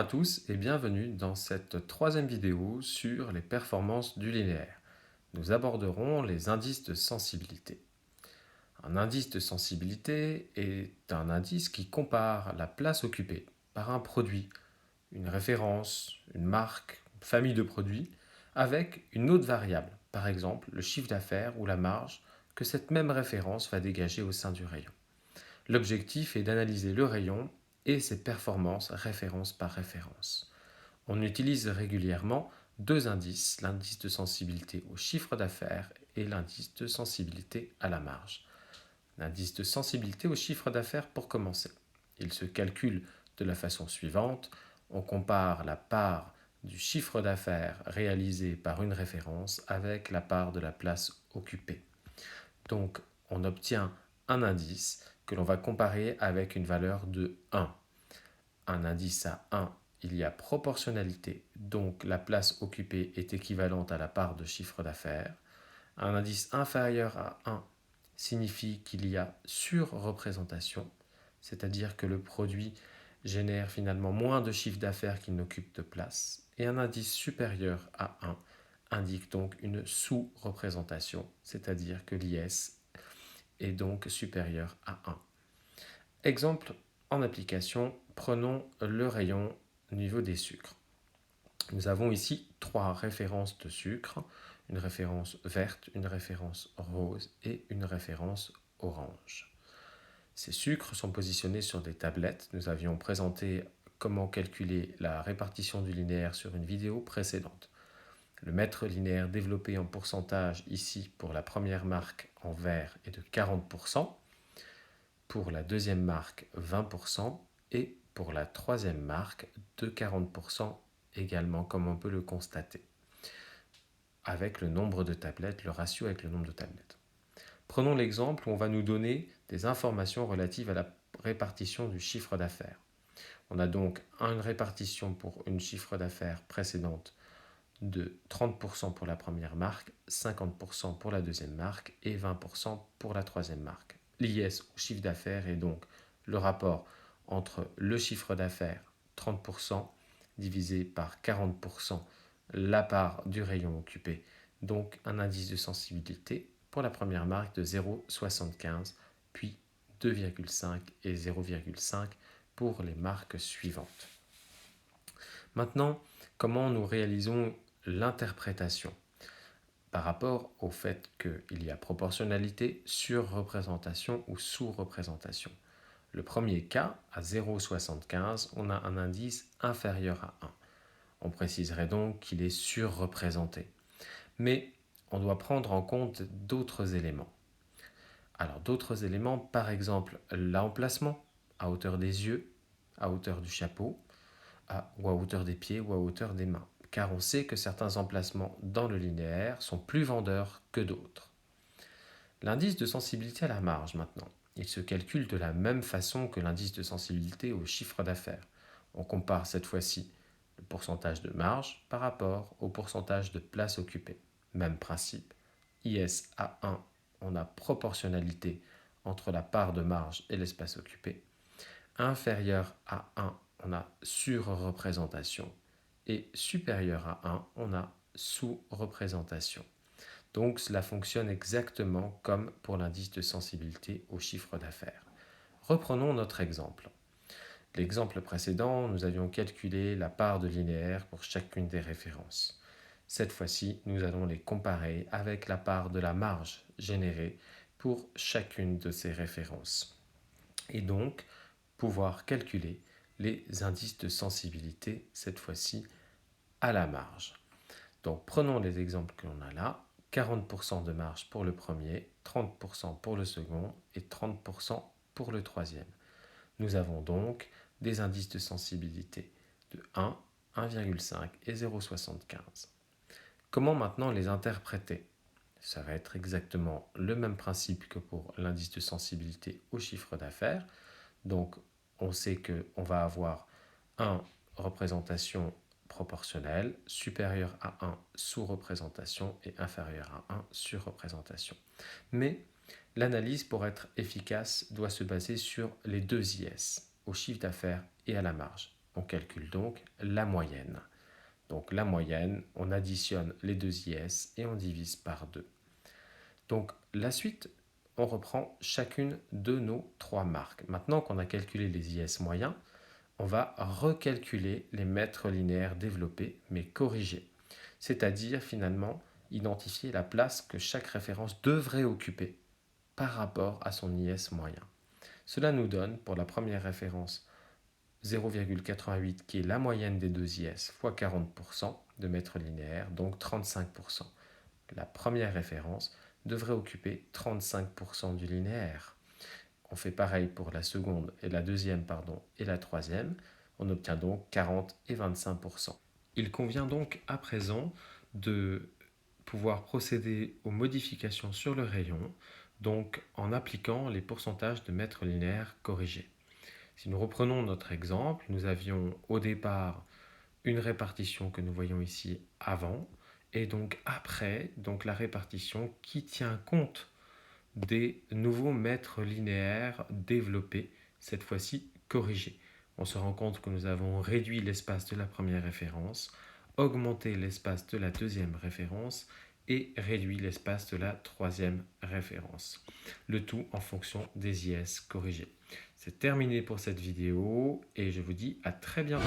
à tous et bienvenue dans cette troisième vidéo sur les performances du linéaire. Nous aborderons les indices de sensibilité. Un indice de sensibilité est un indice qui compare la place occupée par un produit, une référence, une marque, une famille de produits, avec une autre variable, par exemple le chiffre d'affaires ou la marge que cette même référence va dégager au sein du rayon. L'objectif est d'analyser le rayon et ses performances référence par référence. On utilise régulièrement deux indices, l'indice de sensibilité au chiffre d'affaires et l'indice de sensibilité à la marge. L'indice de sensibilité au chiffre d'affaires pour commencer. Il se calcule de la façon suivante. On compare la part du chiffre d'affaires réalisé par une référence avec la part de la place occupée. Donc, on obtient un indice que l'on va comparer avec une valeur de 1. Un indice à 1, il y a proportionnalité, donc la place occupée est équivalente à la part de chiffre d'affaires. Un indice inférieur à 1 signifie qu'il y a surreprésentation, c'est-à-dire que le produit génère finalement moins de chiffre d'affaires qu'il n'occupe de place. Et un indice supérieur à 1 indique donc une sous-représentation, c'est-à-dire que l'IS est donc supérieur à 1. Exemple en application, prenons le rayon niveau des sucres. Nous avons ici trois références de sucre, une référence verte, une référence rose et une référence orange. Ces sucres sont positionnés sur des tablettes. Nous avions présenté comment calculer la répartition du linéaire sur une vidéo précédente. Le mètre linéaire développé en pourcentage ici pour la première marque en vert est de 40%, pour la deuxième marque 20% et pour la troisième marque de 40% également, comme on peut le constater, avec le nombre de tablettes, le ratio avec le nombre de tablettes. Prenons l'exemple où on va nous donner des informations relatives à la répartition du chiffre d'affaires. On a donc une répartition pour une chiffre d'affaires précédente de 30% pour la première marque, 50% pour la deuxième marque et 20% pour la troisième marque. L'IS au chiffre d'affaires est donc le rapport entre le chiffre d'affaires 30% divisé par 40% la part du rayon occupé, donc un indice de sensibilité pour la première marque de 0,75 puis 2,5 et 0,5 pour les marques suivantes. Maintenant, comment nous réalisons l'interprétation par rapport au fait qu'il y a proportionnalité, surreprésentation ou sous-représentation. Le premier cas, à 0,75, on a un indice inférieur à 1. On préciserait donc qu'il est surreprésenté. Mais on doit prendre en compte d'autres éléments. Alors d'autres éléments, par exemple l'emplacement à hauteur des yeux, à hauteur du chapeau, ou à hauteur des pieds ou à hauteur des mains, car on sait que certains emplacements dans le linéaire sont plus vendeurs que d'autres. L'indice de sensibilité à la marge maintenant, il se calcule de la même façon que l'indice de sensibilité au chiffre d'affaires. On compare cette fois-ci le pourcentage de marge par rapport au pourcentage de place occupée. Même principe, IS à 1, on a proportionnalité entre la part de marge et l'espace occupé. Inférieur à 1, on a surreprésentation et supérieur à 1, on a sous-représentation. Donc cela fonctionne exactement comme pour l'indice de sensibilité au chiffre d'affaires. Reprenons notre exemple. L'exemple précédent, nous avions calculé la part de linéaire pour chacune des références. Cette fois-ci, nous allons les comparer avec la part de la marge générée pour chacune de ces références. Et donc, pouvoir calculer les indices de sensibilité, cette fois-ci à la marge. Donc prenons les exemples que l'on a là, 40% de marge pour le premier, 30% pour le second et 30% pour le troisième. Nous avons donc des indices de sensibilité de 1, 1,5 et 0,75. Comment maintenant les interpréter? Ça va être exactement le même principe que pour l'indice de sensibilité au chiffre d'affaires. Donc on sait qu'on va avoir 1 représentation proportionnelle, supérieure à 1 sous-représentation et inférieure à 1 sur-représentation. Mais l'analyse, pour être efficace, doit se baser sur les deux IS, au chiffre d'affaires et à la marge. on calcule donc la moyenne. Donc la moyenne, on additionne les deux IS et on divise par 2. Donc la suite, on reprend chacune de nos 3 marques. Maintenant qu'on a calculé les IS moyens, on va recalculer les mètres linéaires développés mais corrigés. C'est-à-dire finalement identifier la place que chaque référence devrait occuper par rapport à son IS moyen. Cela nous donne pour la première référence 0,88 qui est la moyenne des deux IS fois 40% de mètres linéaires, donc 35%. La première référence devrait occuper 35% du linéaire. On fait pareil pour la seconde et la deuxième et la troisième. On obtient donc 40 et 25%. Il convient donc à présent de pouvoir procéder aux modifications sur le rayon, donc en appliquant les pourcentages de mètres linéaires corrigés. Si nous reprenons notre exemple, nous avions au départ une répartition que nous voyons ici avant, et donc après, la répartition qui tient compte des nouveaux mètres linéaires développés, cette fois-ci corrigés. On se rend compte que nous avons réduit l'espace de la première référence, augmenté l'espace de la deuxième référence et réduit l'espace de la troisième référence. Le tout en fonction des IS corrigés. C'est terminé pour cette vidéo et je vous dis à très bientôt.